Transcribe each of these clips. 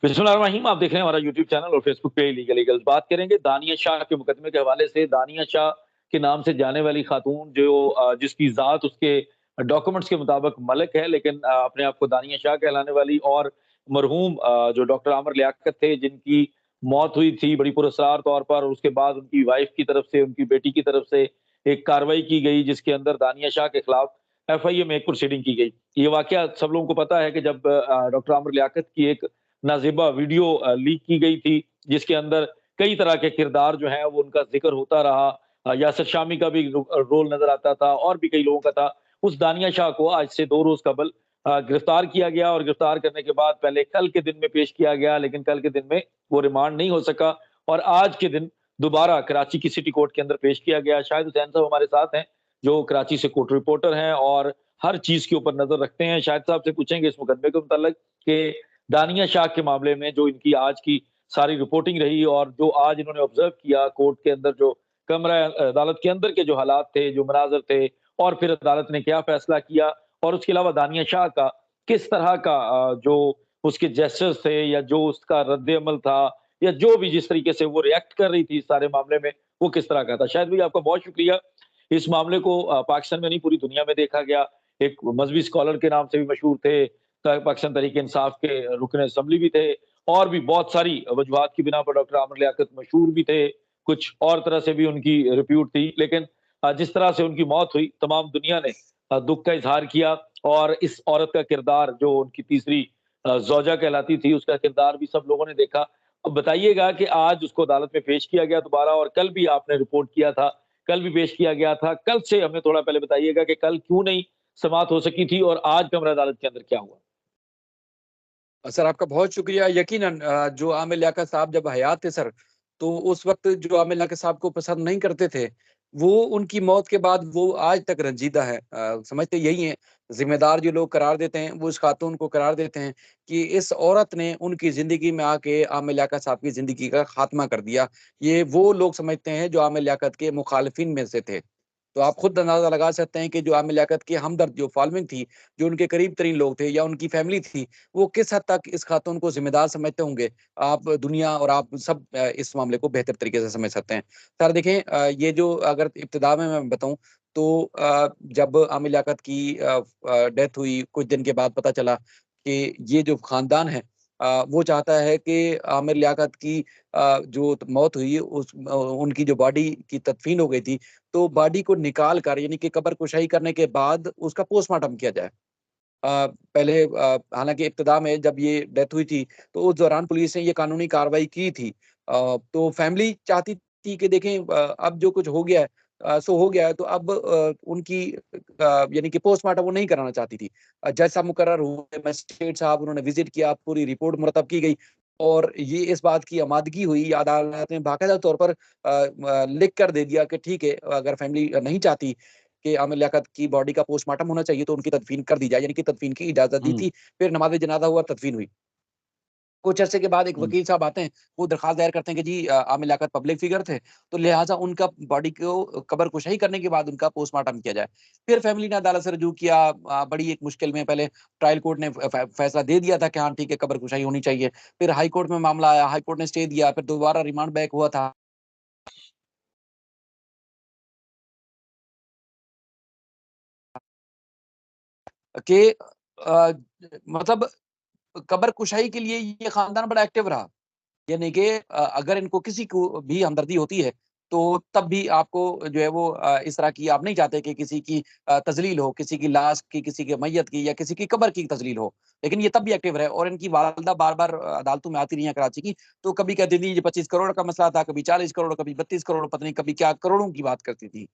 बिस्मिल्लाहिर्रहमानिर्रहीम। आप देख रहे हैं हमारा यूट्यूब चैनल और फेसबुक पे लीगल ईगल्स। बात करेंगे दानिया शाह के मुकदमे के हवाले से। दानिया शाह के नाम से जाने वाली खातून जो जिसकी ज़ात उसके डॉक्यूमेंट्स के मुताबिक मलिक है, लेकिन अपने आप को दानिया शाह कहलाने वाली, और मरहूम जो डॉक्टर आमिर लियाकत थे जिनकी मौत हुई थी बड़ी पुरअसरार तौर पर, और उसके बाद उनकी वाइफ की तरफ से, उनकी बेटी की तरफ से एक कार्रवाई की गई जिसके अंदर दानिया शाह के खिलाफ एफआईए में एक प्रोसीडिंग की गई। ये वाकया सब लोगों को पता है कि जब डॉक्टर आमिर लियाकत की एक नाज़ेबा वीडियो लीक की गई थी, जिसके अंदर कई तरह के किरदार जो हैं वो उनका ज़िक्र होता रहा। यासिर शामी का भी रोल नज़र आता था और भी कई लोगों का था। उस दानिया शाह को आज से 2 रोज़ कबल गिरफ्तार किया गया, और गिरफ्तार करने के बाद पहले कल के दिन में पेश किया गया, लेकिन कल के दिन में वो रिमांड नहीं हो सका, और आज के दिन दोबारा कराची की सिटी कोर्ट के अंदर पेश किया गया। शाहिद हुसैन साहब हमारे साथ हैं, जो कराची से कोर्ट रिपोर्टर हैं और हर चीज़ के ऊपर नज़र रखते हैं। शाहिद साहब से पूछेंगे इस मुकदमे के मुतल्लिक कि दानिया शाह के मामले में जो इनकी आज की सारी रिपोर्टिंग रही, और जो आज इन्होंने ऑब्जर्व किया कोर्ट के अंदर, जो कमरा अदालत के अंदर के जो हालात थे, जो मनाज़र थे, और फिर अदालत ने क्या फैसला किया, और उसके अलावा दानिया शाह का किस तरह का जो उसके जेस्चर्स थे, या जो उसका रद्द-ए-अमल था, या जो भी जिस तरीके से वो रिएक्ट कर रही थी इस सारे मामले में, वो किस तरह का था। शाहिद भाई, आपका बहुत शुक्रिया। इस मामले को पाकिस्तान में नहीं, पूरी दुनिया में देखा गया। एक मज़हबी स्कॉलर के नाम से भी मशहूर थे, पाकिस्तान तहरीक-ए-इंसाफ के रुकन असेंबली भी थे, और भी बहुत सारी वजूहात की बिना पर डॉक्टर आमिर लियाकत मशहूर भी थे। कुछ और तरह से भी उनकी रिप्यूट थी, लेकिन जिस तरह से उनकी मौत हुई, तमाम दुनिया ने दुःख का इज़हार किया, और इस औरत का किरदार जो उनकी तीसरी ज़ौजा कहलाती थी, उसका किरदार भी सब लोगों ने देखा। अब बताइएगा कि आज उसको अदालत में पेश किया गया दोबारा, और कल भी आपने रिपोर्ट किया था, कल भी पेश किया गया था। कल से हमें थोड़ा पहले बताइएगा कि कल क्यों नहीं समाअत हो सकी थी, और आज कमरा अदालत के अंदर क्या हुआ? सर आपका बहुत शुक्रिया। यकीनन जो आमिर लियाकत साहब जब हयात थे सर, तो उस वक़्त जो आमिर लियाकत साहब को पसंद नहीं करते थे, वो उनकी मौत के बाद वो आज तक रंजीदा हैं। समझते यही हैं, ज़िम्मेदार जो लोग करार देते हैं, वो इस खातून को करार देते हैं कि इस औरत ने उनकी ज़िंदगी में आके आमिर लियाकत साहब की ज़िंदगी का खात्मा कर दिया। ये वो लोग समझते हैं जो आमिर लियाकत के मुखालिफिन में से थे। तो आप खुद अंदाज़ा लगा सकते हैं कि जो आमिर लियाकत की हमदर्द जो फॉलोइंग थी, जो उनके करीब-तरीन लोग थे या उनकी फैमिली थी, वो किस हद तक इस खातून को ज़िम्मेदार समझते होंगे। आप दुनिया और आप सब इस मामले को बेहतर तरीके से समझ सकते हैं। सर देखें, ये जो अगर इब्तिदा में मैं बताऊँ तो जब आमिर लियाकत की डेथ हुई, कुछ दिन के बाद पता चला कि ये जो ख़ानदान है वो चाहता है कि आमिर लियाकत की जो मौत हुई उनकी जो बॉडी की तदफ़ीन हो गई थी, तो बॉडी को निकाल कर यानी कि कब्र कुशाई करने के बाद उसका पोस्टमार्टम किया जाए। पहले हालाँकि इब्तिदा में जब ये डेथ हुई थी, तो उस दौरान पुलिस ने ये कानूनी कार्रवाई की थी। तो फैमिली चाहती थी कि देखें, अब जो कुछ हो गया है सो हो गया है, तो अब उनकी यानी कि पोस्टमार्टम वो नहीं कराना चाहती थी। जज साहब मुकर्रर हुए, मजिस्ट्रेट साहब उन्होंने विज़िट किया, पूरी रिपोर्ट मुरतब की गई और ये इस बात की आमादगी हुई, अदालत ने बाकायदा तौर पर लिख कर दे दिया कि ठीक है, अगर फैमिली नहीं चाहती कि आमिर लियाकत की बॉडी का पोस्टमार्टम होना चाहिए, तो उनकी तदफ़ीन कर दी जाए, यानी कि तदफ़ीन की इजाज़त दी हुँ, थी। फिर नमाज़ जनाज़ा हुआ, तदफ़ीन हुई। कुछ अरसे के बाद एक हुँ। वकील साहब आते हैं, वो दरख़्वास्त दायर करते हैं कि जी आमिर लियाकत पब्लिक फ़िगर थे, तो लिहाज़ा उनका बॉडी को कब्र कुशाई करने के बाद उनका पोस्टमार्टम किया जाए। फिर फैमिली ने अदालत से रुजू किया, बड़ी एक मुश्किल में पहले ट्रायल कोर्ट ने फ़ैसला दे दिया था कि हाँ ठीक है, कब्र कुशाई होनी चाहिए। फिर हाई कोर्ट में मामला आया, हाई कोर्ट ने स्टे दिया, फिर दोबारा रिमांड बैक हुआ था। कि मतलब कब्र कुशाई के लिए ये खानदान बड़ा एक्टिव रहा। यानी कि अगर इनको किसी को भी हमदर्दी होती है, तो तब भी आपको जो है वो इस तरह की आप नहीं चाहते कि किसी की तज़लील हो, किसी की लाश की, किसी की मैयत की या किसी की कब्र की तज़लील हो। लेकिन ये तब भी एक्टिव रहे और इनकी वालिदा बार-बार अदालतों में आती रही हैं कराची की, तो कभी कहती थी ये 25 करोड़ का मसला था, कभी 40 करोड़, कभी 32 करोड़, पता नहीं कभी क्या करोड़ों की बात करती थी।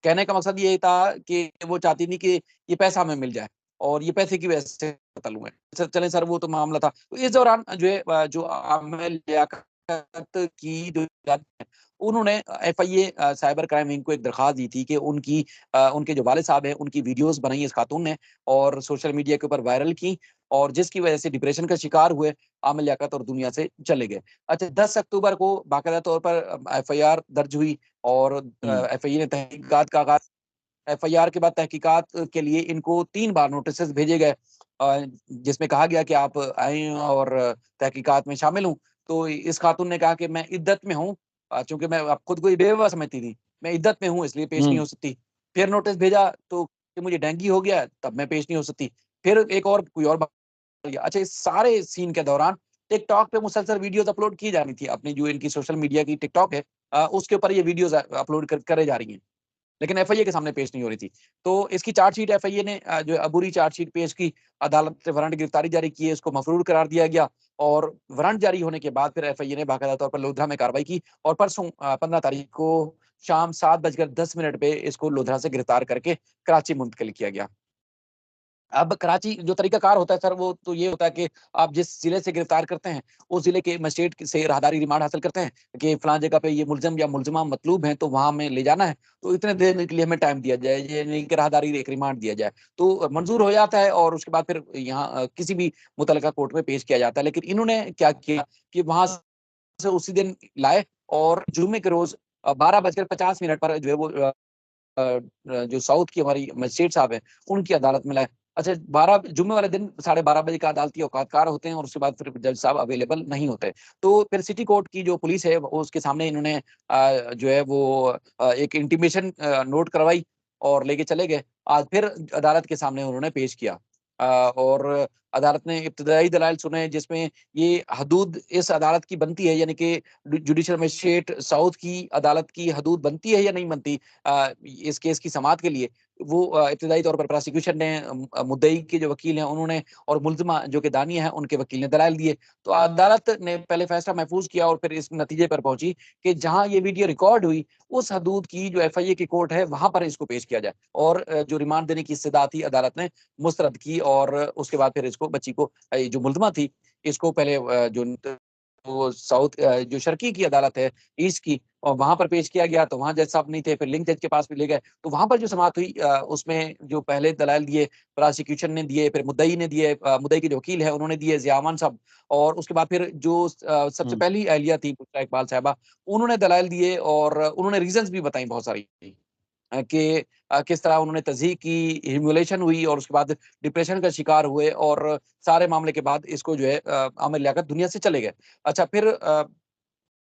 कहने का मकसद ये था कि वो चाहती थी कि ये पैसा हमें मिल जाए और ये पैसे की वजह से कत्ल हुए। चलें सर वो तो मामला था। तो इस दौरान जो है जो आमिर लियाकत की जो जज हैं, उन्होंने एफआईए साइबर क्राइम विंग को एक दरख्वास्त दी थी कि उनके जो वालिद साहब हैं, उनकी वीडियोज़ बनाई इस खातून ने और सोशल मीडिया के ऊपर वायरल की और जिसकी वजह से डिप्रेशन का शिकार हुए, आमिर लियाकत और दुनिया से चले गए। अच्छा 10 अक्टूबर को बाकायदा तौर पर एफआईआर दर्ज हुई और हुँ, एफआईए ने तहकीकात का आगाज़। एफआईआर के बाद तहकीकात के लिए इनको 3 बार नोटिसेस भेजे गए। जिसमें कहा गया कि आप आए और तहकीकात में शामिल हूँ। तो इस खातून ने कहा कि मैं इद्दत में हूँ, चूँकि मैं आप खुद को ही बेवफ़ा समझती थी, मैं इद्दत में हूँ इसलिए पेश नहीं हुँ, हो सकती। फिर नोटिस भेजा तो कि मुझे डेंगू हो गया, तब मैं पेश नहीं हो सकती। फिर एक और कोई और बात, अच्छा, इस सारे सीन के दौरान टिकटॉक पे मुसलसल वीडियोज़ अपलोड की जानी थी। अपनी जो इनकी सोशल मीडिया की टिकटॉक है, उसके ऊपर ये वीडियोज़ अपलोड करे जा रही हैं। लेकिन एफआईए के सामने पेश नहीं हो रही थी। तो इसकी चार्जशीट एफआईए ने जो अबूरी चार्जशीट पेश की, अदालत से वारंट गिरफ्तारी जारी की है, इसको मफरूर करार दिया गया और वारंट जारी होने के बाद फिर एफआईए ने बाकायदा तौर पर लोधरा में कार्रवाई की और परसों 15 तारीख को शाम 7 बजकर 10 मिनट पे इसको लोधरा से गिरफ्तार करके कराची मुंतकिल किया गया। अब कराची जो तरीकाकार होता है सर, वो तो ये होता है कि आप जिस ज़िले से गिरफ्तार करते हैं, उस ज़िले के मजिस्ट्रेट से राहदारी रिमांड हासिल करते हैं कि फलाँ जगह पे ये मुल्ज़िम या मुल्ज़िमा मतलूब हैं, तो वहाँ हमें ले जाना है, तो इतने देर के लिए हमें टाइम दिया जाए, ये नहीं कि राहदारी एक रिमांड दिया जाए। तो मंज़ूर हो जाता है और उसके बाद फिर यहाँ किसी भी मुतल्लका कोर्ट में पेश किया जाता है। लेकिन इन्होंने क्या किया कि वहाँ से उसी दिन लाए और जुम्मे के रोज़ 12 बजकर 50 मिनट पर जो है वो जो साउथ की हमारी मजिस्ट्रेट साहब हैं, उनकी अदालत में लाए। अच्छा, 12 जुम्मे वाले दिन 12:30 बजे का अदालती औकात-कार होते हैं और उसके बाद फिर जज साहब अवेलेबल नहीं होते। तो फिर सिटी कोर्ट की जो पुलिस है, वो उसके सामने इन्होंने जो है वो एक इंटीमेशन नोट करवाई और लेके चले गए। आज फिर अदालत के सामने उन्होंने पेश किया। और अदालत ने इब्तिदाई दलाइल सुने जिसमें ये हदूद इस अदालत की बनती है, यानी कि जुडिशल मजिस्ट्रेट साउथ की अदालत की हदूद बनती है या नहीं बनती इस केस की समाअत के लिए। वो इब्तिदाई तौर पर प्रोसिक्यूशन ने मुद्दई के जो वकील हैं उन्होंने और मुल्ज़िमा जो कि दानिया है उनके वकील ने दलाइल दिए। तो अदालत ने पहले फैसला महफूज़ किया और फिर इस नतीजे पर पहुँची कि जहाँ ये वीडियो रिकॉर्ड हुई, उस हदूद की जो एफआईए की कोर्ट है वहाँ पर इसको पेश किया जाए और जो रिमांड देने की इस्तिदा थी अदालत ने मुस्तरद की और उसके बाद फिर इसको बच्ची को जो मुल्ज़िमा थी, इसको पहले जो वो साउथ जो शर्की की अदालत है, ईस्ट की, और वहाँ पर पेश किया गया, तो वहाँ जज साहब नहीं थे, फिर लिंक जज के पास भी ले गए। तो वहाँ पर जो समाअत हुई उसमें जो पहले दलाइल दिए, प्रोसिक्यूशन ने दिए, फिर मुद्दई ने दिए, मुद्दई के जो वकील हैं उन्होंने दिए, ज़िया अमान साहब, और उसके बाद फिर जो सबसे हुँ। पहली अहलिया थी बुशरा इकबाल साहिबा, उन्होंने दलाइल दिए और उन्होंने रीज़न्स भी बताई बहुत सारी। कि किस तरह उन्होंने तज़हीक की, ह्यूमिलेशन हुई और उसके बाद डिप्रेशन का शिकार हुए और सारे मामले के बाद इसको जो है आमिर लियाकत दुनिया से चले गए। अच्छा, फिर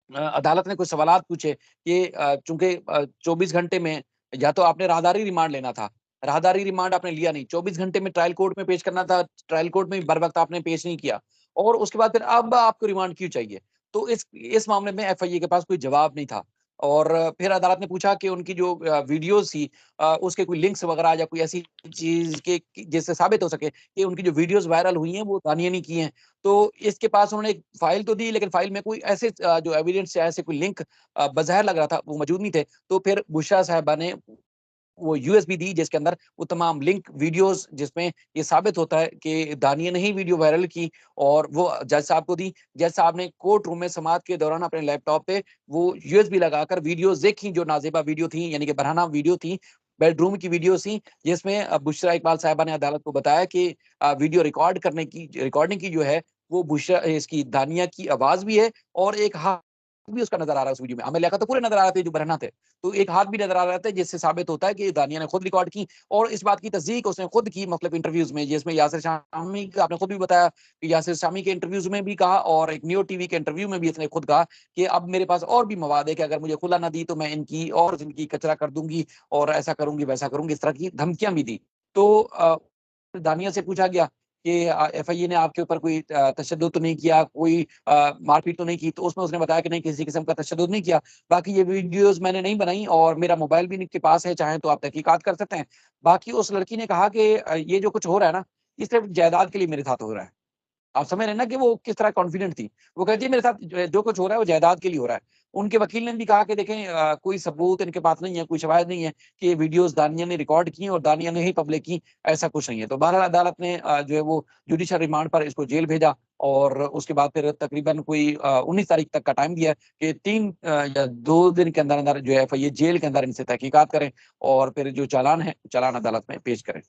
अदालत ने कुछ सवालात पूछे कि चूँकि 24 घंटे में या तो आपने राहदारी रिमांड लेना था, राहदारी रिमांड आपने लिया नहीं, 24 घंटे में ट्रायल कोर्ट में पेश करना था, ट्रायल कोर्ट में बर वक़्त आपने पेश नहीं किया और उसके बाद फिर अब आपको रिमांड क्यों चाहिए? तो इस मामले में एफआईए के पास कोई जवाब नहीं था और फिर अदालत ने पूछा कि उनकी जो वीडियोज़ थी उसके कोई लिंक्स वग़ैरह या कोई ऐसी चीज़ के जिससे साबित हो सके कि उनकी जो वीडियोज़ वायरल हुई हैं, वो दानिया ने की हैं। तो इसके पास उन्होंने एक फ़ाइल तो दी, लेकिन फ़ाइल में कोई ऐसे जो एविडेंस या ऐसे कोई लिंक बज़ाहिर लग रहा था, वो मौजूद नहीं थे। तो फिर बुशरा साहिबा ने वो यूएसबी दी जिसके अंदर वो तमाम लिंक वीडियोज़, जिसमें ये साबित होता है कि दानिया ने ही वीडियो वायरल की और वो जज साहब को दी। जज साहब ने कोर्ट रूम में समाअत के दौरान अपने लैपटॉप पे वो यूएसबी लगाकर वीडियोज़ देखी, जो नाज़ेबा वीडियो थी, यानी कि बरहना वीडियो थी, बेडरूम की वीडियोज़ थी, जिसमें बुशरा इकबाल साहिबा ने अदालत को बताया कि वीडियो रिकॉर्डिंग की जो है, वो बुशरा इसकी दानिया की आवाज़ भी है और एक हाथ भी उसका नज़र आ रहा है उस वीडियो में। हमें लगा तो पूरे नज़र आ रहे थे जो बरहना थे। तो एक हाथ भी नज़र आ रहा था, जिससे साबित होता है कि दानिया ने खुद रिकॉर्ड की और इस बात की तस्दीक उसने खुद की मुख्तलिफ इंटरव्यूज़ में, जिसमें यासिर शामी का आपने खुद भी बताया कि यासिर शामी के इंटरव्यूज़ में भी कहा और एक नियो टीवी के इंटरव्यू में भी इसने खुद कहा कि अब मेरे पास और भी मवाद है कि अगर मुझे खुला ना दी तो मैं इनकी और ज़िंदगी कचरा कर दूँगी और ऐसा करूँगी, वैसा करूँगी, इस तरह की धमकियाँ भी दी। तो दानिया से पूछा गया कि एफआईए ने आपके ऊपर कोई तशद्दुद तो नहीं किया, कोई मारपीट तो नहीं की? तो उसमें उसने बताया कि नहीं, किसी किस्म का तशद्दुद नहीं किया। बाकी ये वीडियोज़ मैंने नहीं बनाई और मेरा मोबाइल भी इनके पास है, चाहें तो आप तहकीकात कर सकते हैं। बाकी उस लड़की ने कहा कि ये जो कुछ हो रहा है ना, ये सिर्फ़ जायदाद के लिए मेरे साथ हो रहा है। आप समझ रहे हैं ना कि वो किस तरह कॉन्फिडेंट थी। वो कहती है मेरे साथ जो कुछ हो रहा है वो जायदाद के लिए हो रहा है। उनके वकील ने भी कहा कि देखें कोई सबूत इनके पास नहीं है, कोई शवाहिद नहीं है कि ये वीडियोज़ दानिया ने रिकॉर्ड की और दानिया ने ही पब्लिक की, ऐसा कुछ नहीं है। तो बहरहाल अदालत ने जो है वो जुडिशल रिमांड पर इसको जेल भेजा और उसके बाद फिर तकरीबन कोई 19 तारीख तक का टाइम दिया कि 3 या 2 दिन के अंदर-अंदर जो है एफआईए जेल के अंदर इनसे तहकीकात करें और फिर जो चालान है, चालान अदालत में पेश करें।